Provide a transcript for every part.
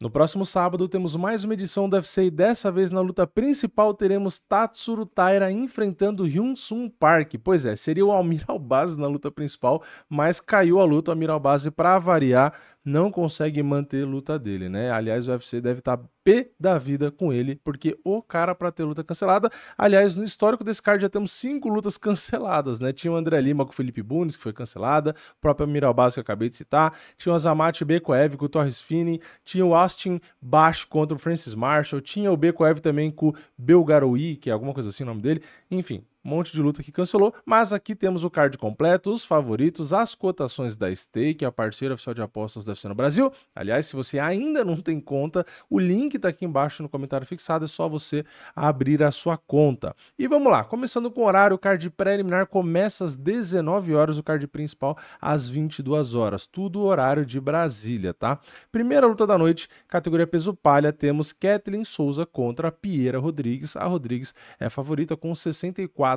No próximo sábado temos mais uma edição do UFC e dessa vez na luta principal teremos Tatsuro Taira enfrentando Hyun-Sung Park. Pois é, seria o Almir Albazi na luta principal, mas caiu a luta. O Almir Albazi, para variar, não consegue manter a luta dele, né? Aliás, o UFC deve estar pé da vida com ele, porque o cara para ter luta cancelada. Aliás, no histórico desse card já temos 5 lutas canceladas, né? Tinha o André Lima com o Felipe Bunes, que foi cancelada, o próprio Almir Albazi que eu acabei de citar, tinha o Azamat Bekoev com o Torres Fini, tinha o Austin Bash contra o Francis Marshall, tinha o Bekoev também com o Belgaroui, que é alguma coisa assim o nome dele, enfim. Um monte de luta que cancelou, mas aqui temos o card completo, os favoritos, as cotações da Stake, a parceira oficial de apostas do UFC no Brasil. Aliás, se você ainda não tem conta, o link está aqui embaixo no comentário fixado, é só você abrir a sua conta. E vamos lá, começando com o horário, o card preliminar começa às 19 horas, o card principal às 22 horas, tudo horário de Brasília, tá? Primeira luta da noite, categoria peso palha, temos Kathleen Souza contra a Piera Rodrigues. A Rodrigues é favorita com 64%,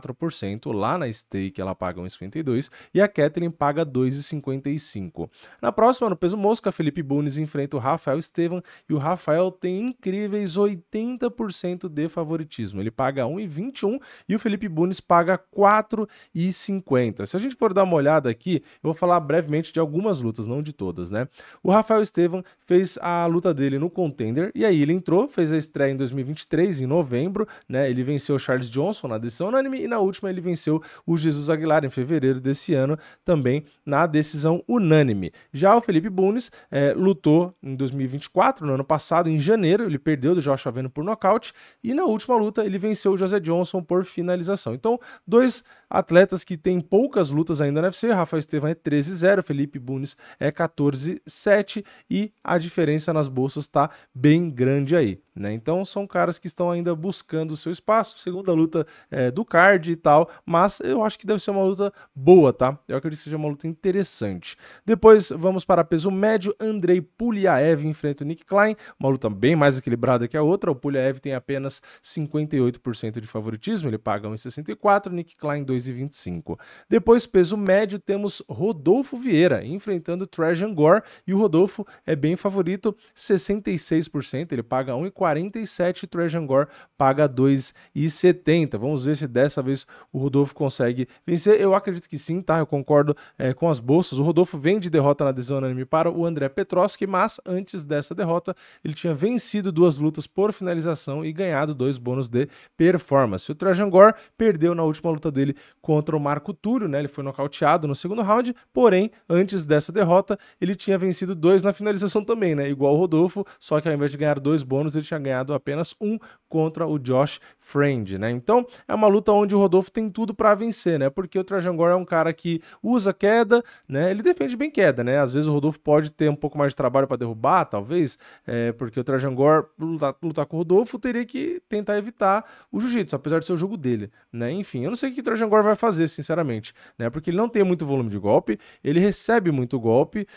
lá na Stake ela paga 1,52 e a Kathleen paga 2,55. Na próxima, no peso mosca, Felipe Bunes enfrenta o Rafael Estevam e o Rafael tem incríveis 80% de favoritismo. Ele paga 1,21 e o Felipe Bunes paga 4,50. Se a gente for dar uma olhada aqui, eu vou falar brevemente de algumas lutas, não de todas, né? O Rafael Estevam fez a luta dele no Contender e aí ele entrou, fez a estreia em 2023, em novembro, né? Ele venceu o Charles Johnson na decisão unânime e na última ele venceu o Jesus Aguilar em fevereiro desse ano, também na decisão unânime. Já o Felipe Bunes lutou em 2024, no ano passado, em janeiro, ele perdeu do Josh Aveno por nocaute e na última luta ele venceu o José Johnson por finalização. Então, dois atletas que têm poucas lutas ainda no UFC, Rafael Estevam é 13-0, Felipe Bunes é 14-7 e a diferença nas bolsas está bem grande aí, né? Então são caras que estão ainda buscando o seu espaço, segunda luta do card e tal, mas eu acho que deve ser uma luta boa, tá? Eu acredito que seja uma luta interessante. Depois vamos para peso médio, Andrei Puliaev enfrenta o Nick Klein, uma luta bem mais equilibrada que a outra, o Puliaev tem apenas 58% de favoritismo, ele paga 1,64, Nick Klein 2,25. Depois, peso médio, temos Rodolfo Vieira enfrentando Trajan Gore e o Rodolfo é bem favorito, 66%, ele paga 1,47, Trajan Gore paga 2,70. Vamos ver se dessa vez o Rodolfo consegue vencer. Eu acredito que sim, tá? Eu concordo com as bolsas. O Rodolfo vem de derrota na decisão unânime para o André Petroski, mas antes dessa derrota ele tinha vencido 2 lutas por finalização e ganhado 2 bônus de performance. O Trajan Gore perdeu na última luta dele contra o Marco Túlio, né? Ele foi nocauteado no segundo round, porém, antes dessa derrota, ele tinha vencido 2 na finalização também, né? Igual o Rodolfo, só que ao invés de ganhar 2 bônus, ele tinha ganhado apenas 1 contra o Josh Friend, né? Então, é uma luta onde o Rodolfo tem tudo para vencer, né? Porque o Trajan Gore é um cara que usa queda, né? Ele defende bem queda, né? Às vezes o Rodolfo pode ter um pouco mais de trabalho para derrubar, talvez, porque o Trajan Gore, lutar com o Rodolfo, teria que tentar evitar o jiu-jitsu, apesar de ser o jogo dele, né? Enfim, eu não sei o que o Trajan Gore vai fazer, sinceramente, né? Porque ele não tem muito volume de golpe, ele recebe muito golpe,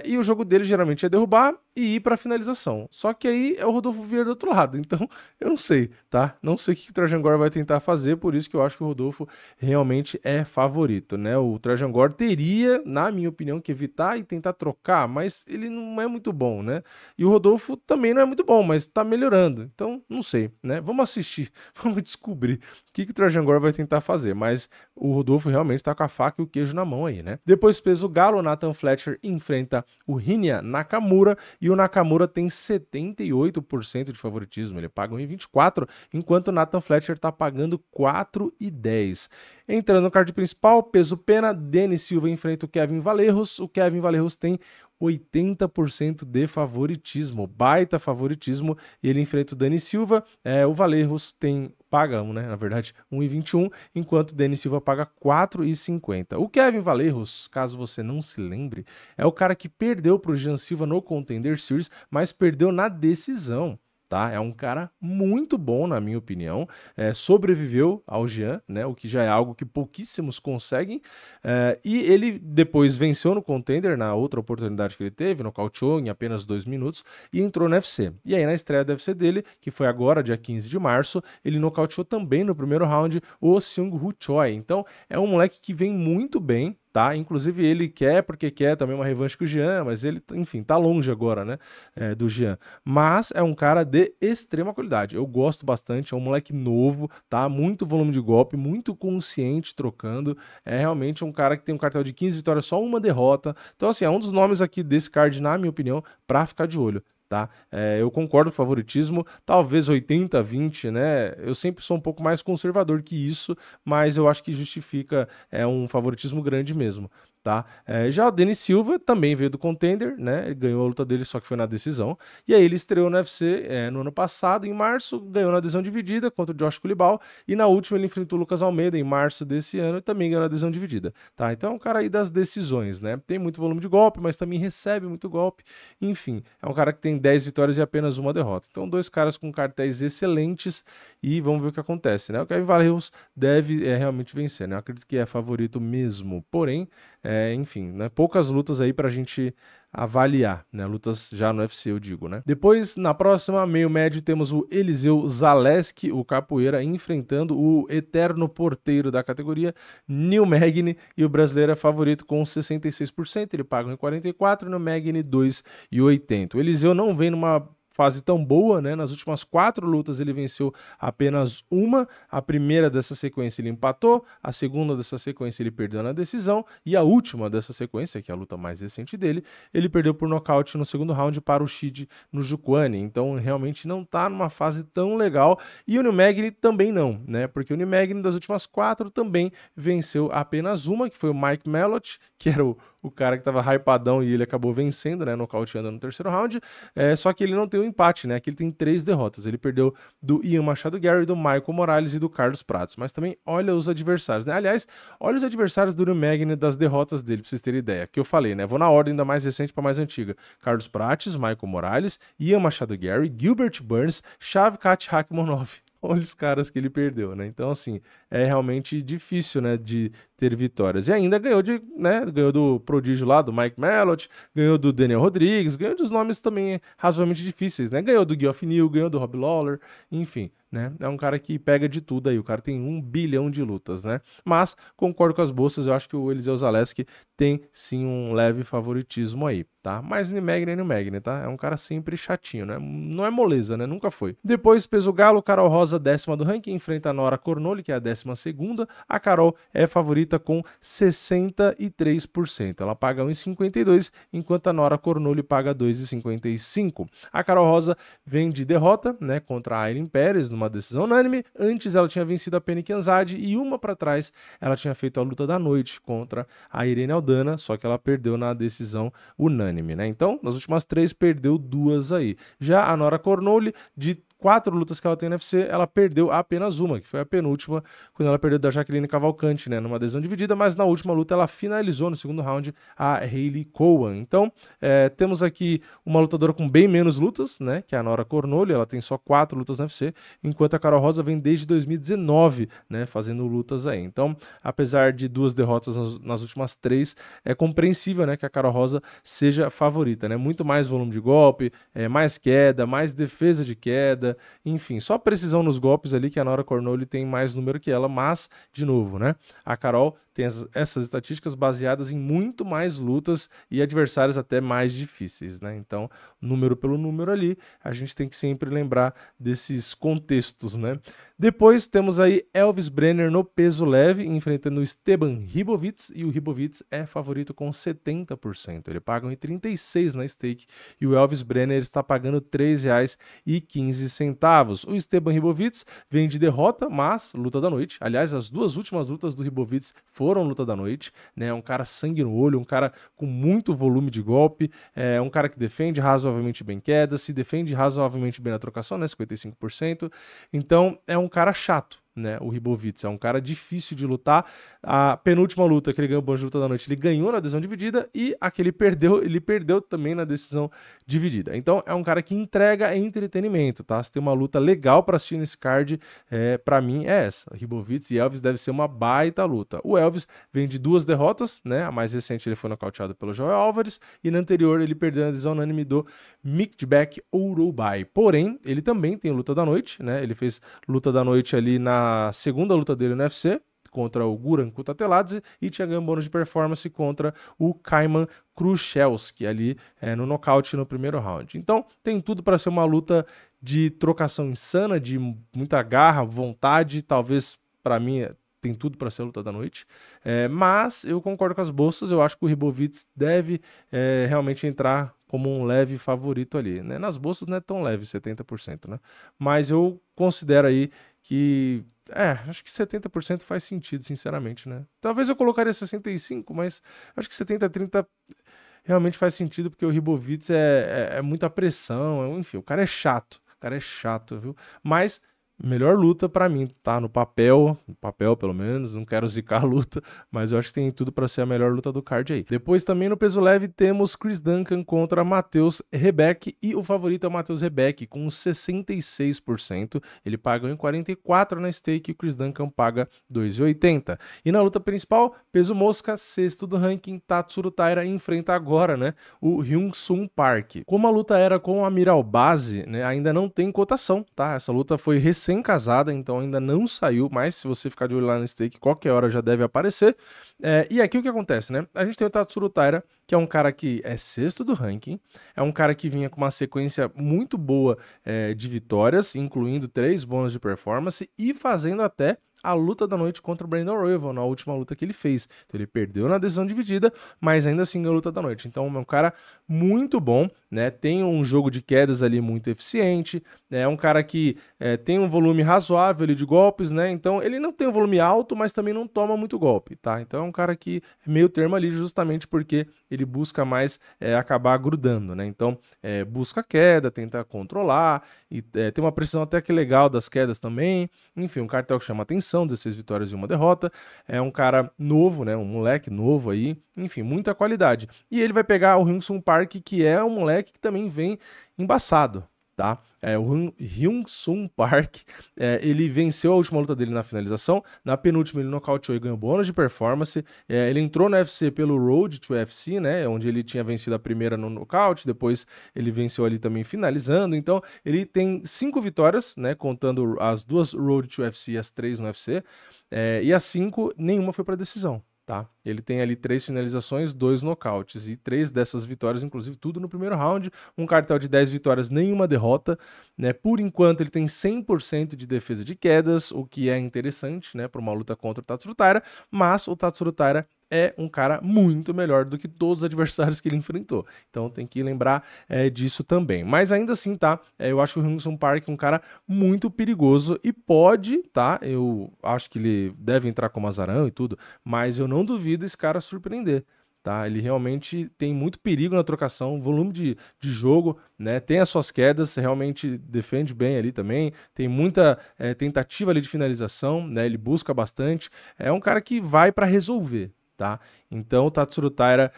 e o jogo dele geralmente é derrubar e ir para finalização. Só que aí é o Rodolfo Vieira do outro lado, então eu não sei, tá? Não sei o que o Trajan Gore vai tentar fazer, por isso que eu acho que o Rodolfo realmente é favorito, né? O Trajan Gore teria, na minha opinião, que evitar e tentar trocar, mas ele não é muito bom, né? E o Rodolfo também não é muito bom, mas tá melhorando, então não sei, né? Vamos assistir, vamos descobrir o que o Trajan Gore vai tentar fazer, mas o Rodolfo realmente tá com a faca e o queijo na mão aí, né? Depois, peso galo, Nathan Fletcher enfrenta o Rinya Nakamura e o Nakamura tem 78% de favoritismo, ele paga 1,24, enquanto o Nathan Fletcher tá pagando 4,10. Entrando no card principal, peso pena, Denis Silva enfrenta o Kevin Vallerros tem 80% de favoritismo, baita favoritismo, ele enfrenta o Dani Silva, o Vallerros paga, né, na verdade, 1,21, enquanto o Denis Silva paga 4,50. O Kevin Vallerros, caso você não se lembre, é o cara que perdeu para o Jean Silva no Contender Series, mas perdeu na decisão. Tá? É um cara muito bom, na minha opinião, sobreviveu ao Jean, né? O que já é algo que pouquíssimos conseguem, e ele depois venceu no Contender, na outra oportunidade que ele teve, nocauteou em apenas 2 minutos e entrou no UFC. E aí na estreia do UFC dele, que foi agora, dia 15 de março, ele nocauteou também no primeiro round o Seung Woo Choi. Então é um moleque que vem muito bem, tá? Inclusive ele quer, porque quer também uma revanche com o Jean, mas ele, enfim, tá longe agora, né, do Jean. Mas é um cara de extrema qualidade, eu gosto bastante, é um moleque novo, tá? Muito volume de golpe, muito consciente trocando, é realmente um cara que tem um cartel de 15 vitórias, só uma derrota. Então, assim, é um dos nomes aqui desse card, na minha opinião, pra ficar de olho. Tá? Eu concordo com o favoritismo, talvez 80-20, né? Eu sempre sou um pouco mais conservador que isso, mas eu acho que justifica um favoritismo grande mesmo. Tá? Já o Denis Silva também veio do Contender, né? Ele ganhou a luta dele, só que foi na decisão. E aí ele estreou no UFC no ano passado, em março, ganhou na decisão dividida contra o Josh Culibal. E na última ele enfrentou o Lucas Almeida em março desse ano e também ganhou na decisão dividida. Tá? Então é um cara aí das decisões, né? Tem muito volume de golpe, mas também recebe muito golpe. Enfim, é um cara que tem 10 vitórias e apenas uma derrota. Então, dois caras com cartéis excelentes e vamos ver o que acontece, né? O Kevin Valleiros deve realmente vencer, né? Eu acredito que é favorito mesmo, porém, enfim, né? Poucas lutas aí pra gente avaliar, né? Lutas já no UFC, eu digo, né? Depois, na próxima, meio médio, temos o Eliseu Zaleski, o capoeira, enfrentando o eterno porteiro da categoria, Neil Magny, e o brasileiro é favorito com 66%, ele paga 1,44, no Magny 2,80. O Eliseu não vem numa fase tão boa, né? Nas últimas 4 lutas ele venceu apenas uma, a primeira dessa sequência ele empatou, a segunda dessa sequência ele perdeu na decisão, e a última dessa sequência, que é a luta mais recente dele, ele perdeu por nocaute no segundo round para o Shid no Jukwani, então realmente não tá numa fase tão legal, e o Neil Magny também não, né? Porque o Neil Magny das últimas 4 também venceu apenas uma, que foi o Mike Mellott, que era o cara que tava hypadão e ele acabou vencendo, né, nocauteando no terceiro round, só que ele não tem um empate, né, aqui ele tem 3 derrotas, ele perdeu do Ian Machado Gary, do Michael Morales e do Carlos Prates, mas também olha os adversários, né, aliás, olha os adversários do Neil Magny das derrotas dele, pra vocês terem ideia, que eu falei, né, vou na ordem da mais recente pra mais antiga, Carlos Prates, Michael Morales, Ian Machado Gary, Gilbert Burns, Shavkat Rakhmonov. Olha os caras que ele perdeu, né? Então, assim, é realmente difícil, né, de ter vitórias. E ainda ganhou ganhou do prodígio lá, do Mike Mellott, ganhou do Daniel Rodrigues, ganhou dos nomes também razoavelmente difíceis, né? Ganhou do Geoff Neal, ganhou do Rob Lawler, enfim, né? É um cara que pega de tudo aí, o cara tem 1 bilhão de lutas, né? Mas, concordo com as bolsas, eu acho que o Eliseu Zaleski tem, sim, um leve favoritismo aí, tá? Mas nem Magny, tá? É um cara sempre chatinho, né? Não é moleza, né? Nunca foi. Depois, peso galo, Carol Rosa, 10ª do ranking, enfrenta a Nora Cornoli, que é a 12ª. A Carol é favorita com 63%. Ela paga 1,52, enquanto a Nora Cornoli paga 2,55. A Carol Rosa vem de derrota, né, contra a Aileen Pérez, numa decisão unânime. Antes ela tinha vencido a Penny Kianzad e uma para trás ela tinha feito a luta da noite contra a Irene Aldana, só que ela perdeu na decisão unânime, né? Então, nas últimas 3 perdeu 2 aí. Já a Nora Cornoli, de 4 lutas que ela tem no UFC, ela perdeu apenas uma, que foi a penúltima, quando ela perdeu da Jaqueline Cavalcante, né, numa decisão dividida, mas na última luta ela finalizou no segundo round a Hayley Cowan. Então, temos aqui uma lutadora com bem menos lutas, né, que é a Nora Cornoli, ela tem só 4 lutas no UFC, enquanto a Carol Rosa vem desde 2019, né, fazendo lutas aí. Então, apesar de 2 derrotas nas últimas 3, é compreensível, né, que a Carol Rosa seja favorita, né, muito mais volume de golpe, mais queda, mais defesa de queda, enfim, só precisão nos golpes ali que a Nora Cornoli tem mais número que ela, mas, de novo, né, a Carol tem essas estatísticas baseadas em muito mais lutas e adversários até mais difíceis, né, então, número pelo número ali, a gente tem que sempre lembrar desses contextos, né. Depois temos aí Elvis Brener no peso leve, enfrentando o Esteban Ribovitz, e o Ribovitz é favorito com 70%, ele paga 1,36 na stake, e o Elvis Brener está pagando R$ 3,15. O Esteban Ribovitz vem de derrota, mas luta da noite. Aliás, as 2 últimas lutas do Ribovitz foram luta da noite, né? Um cara sangue no olho, um cara com muito volume de golpe, um cara que defende razoavelmente bem queda, se defende razoavelmente bem na trocação, né? 55%. Então, é um cara chato, né, o Ribovitz, é um cara difícil de lutar. A penúltima luta que ele ganhou, o de luta da noite, ele ganhou na decisão dividida, e a que ele perdeu também na decisão dividida. Então é um cara que entrega entretenimento, tá? Se tem uma luta legal para assistir nesse card, para mim é essa. Ribovitz e Elvis deve ser uma baita luta. O Elvis vem de 2 derrotas, né? A mais recente ele foi nocauteado pelo Joel Álvares, e na anterior ele perdeu na decisão unânime do Mikbek Ouroubai. Porém, ele também tem luta da noite, né? Ele fez luta da noite ali na segunda luta dele no UFC, contra o Guran Kutateladze e tinha ganho bônus de performance contra o Kaiman Kruchelski ali no nocaute no primeiro round. Então tem tudo para ser uma luta de trocação insana, de muita garra, vontade, talvez para mim tem tudo para ser a luta da noite, mas eu concordo com as bolsas, eu acho que o Hribovits deve realmente entrar como um leve favorito ali, né? Nas bolsas não é tão leve, 70%, né? Mas eu considero aí que, acho que 70% faz sentido, sinceramente, né? Talvez eu colocaria 65%, mas acho que 70-30% realmente faz sentido, porque o Hribovits é muita pressão, enfim, o cara é chato, viu? Mas melhor luta pra mim, tá? No papel pelo menos, não quero zicar a luta, mas eu acho que tem tudo pra ser a melhor luta do card aí. Depois também no peso leve temos Chris Duncan contra Matheus Rebek, e o favorito é o Matheus Rebek com 66%, ele paga 1,44 na stake e o Chris Duncan paga 2,80. E na luta principal, peso mosca, sexto do ranking, Tatsuro Taira enfrenta agora, né, o Hyun-Sung Park. Como a luta era com o Amiral Base, né, ainda não tem cotação, tá? Essa luta foi recém-casada, então ainda não saiu, mas se você ficar de olho lá no stake, qualquer hora já deve aparecer. E aqui o que acontece, né? A gente tem o Tatsuro Taira, que é um cara que é sexto do ranking, é um cara que vinha com uma sequência muito boa de vitórias, incluindo 3 bônus de performance e fazendo até a luta da noite contra o Brandon Royval, na última luta que ele fez. Então ele perdeu na decisão dividida, mas ainda assim ganhou a luta da noite. Então é um cara muito bom, né? Tem um jogo de quedas ali muito eficiente, é um cara que tem um volume razoável ali de golpes, né? Então ele não tem um volume alto, mas também não toma muito golpe, tá? Então é um cara que é meio termo ali justamente porque ele busca mais acabar grudando, né? Então busca queda, tenta controlar, e tem uma precisão até que legal das quedas também. Enfim, um cartel que chama atenção, 16 vitórias e 1 derrota. É um cara novo, né? Um moleque novo aí. Enfim, muita qualidade. E ele vai pegar o Hyun-Sung Park, que é um moleque que também vem embaçado, tá? O Hyun-Sung Park, ele venceu a última luta dele na finalização, na penúltima ele nocauteou e ganhou bônus de performance, ele entrou no UFC pelo Road to UFC, né, onde ele tinha vencido a primeira no nocaute, depois ele venceu ali também finalizando, então ele tem 5 vitórias, né, contando as 2 Road to UFC e as 3 no UFC, e as 5, nenhuma foi para decisão. Tá? Ele tem ali 3 finalizações, 2 nocautes, e 3 dessas vitórias, inclusive tudo no primeiro round, um cartel de 10 vitórias, nenhuma derrota, né? Por enquanto ele tem 100% de defesa de quedas, o que é interessante, né, para uma luta contra o Tatsuro Taira, mas o Tatsuro Taira é um cara muito melhor do que todos os adversários que ele enfrentou. Então tem que lembrar disso também. Mas ainda assim, tá? Eu acho o Hyun-Sung Park um cara muito perigoso e pode, tá? Eu acho que ele deve entrar como azarão e tudo, mas eu não duvido esse cara surpreender. Tá? Ele realmente tem muito perigo na trocação, volume de jogo, né? Tem as suas quedas, realmente defende bem ali também, tem muita tentativa ali de finalização, né? Ele busca bastante, é um cara que vai para resolver. Tá? Então o Tatsuro Taira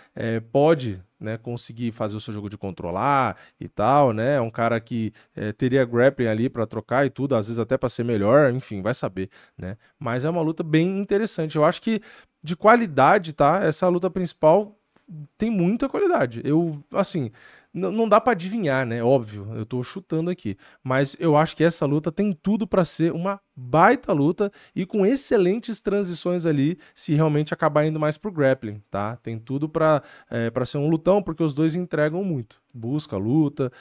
pode, né, conseguir fazer o seu jogo de controlar e tal, né? É um cara que teria grappling ali para trocar e tudo, às vezes até para ser melhor, enfim, vai saber, né? Mas é uma luta bem interessante. Eu acho que de qualidade, tá? Essa luta principal tem muita qualidade. Eu, assim, não dá para adivinhar, né? Óbvio, eu tô chutando aqui, mas eu acho que essa luta tem tudo para ser uma baita luta e com excelentes transições ali, se realmente acabar indo mais pro grappling, tá? Tem tudo para ser um lutão, porque os dois entregam muito. Busca luta,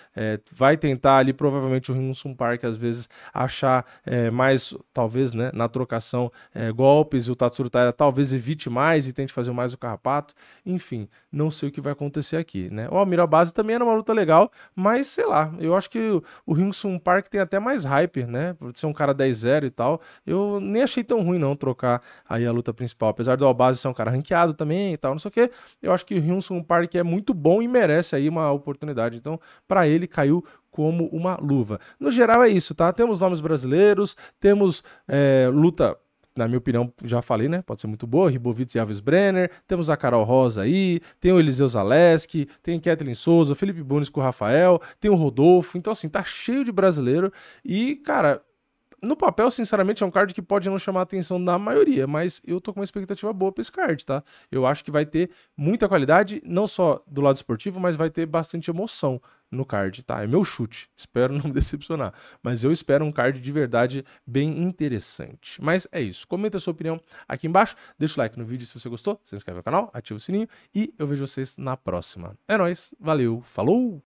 vai tentar ali provavelmente o Hyun-Sung Park às vezes achar mais, talvez, né, na trocação golpes, e o Tatsuro Taira talvez evite mais e tente fazer mais o carrapato. Enfim, não sei o que vai acontecer aqui, né? O Amiral Base também era uma luta legal, mas sei lá, eu acho que o Hyun-Sung Park tem até mais hype, né? Por ser um cara 10-0 e tal. Eu nem achei tão ruim não trocar aí a luta principal, apesar do Albase ser um cara ranqueado também e tal, não sei o que. Eu acho que o Hyun-Sung Park é muito bom e merece aí uma oportunidade. Então, para ele caiu como uma luva. No geral é isso, tá? Temos nomes brasileiros, temos luta, na minha opinião, já falei, né? Pode ser muito boa, Hribovits e Alves Brenner, temos a Carol Rosa aí, tem o Eliseu Zaleski, tem Kathleen Souza, Felipe Bunes com o Rafael, tem o Rodolfo, então assim, tá cheio de brasileiro e, cara, no papel, sinceramente, é um card que pode não chamar a atenção da maioria, mas eu tô com uma expectativa boa pra esse card, tá? Eu acho que vai ter muita qualidade, não só do lado esportivo, mas vai ter bastante emoção, no card, tá? É meu chute, espero não me decepcionar, mas eu espero um card de verdade bem interessante. Mas é isso, comenta a sua opinião aqui embaixo, deixa o like no vídeo se você gostou, se inscreve no canal, ativa o sininho e eu vejo vocês na próxima. É nóis, valeu, falou!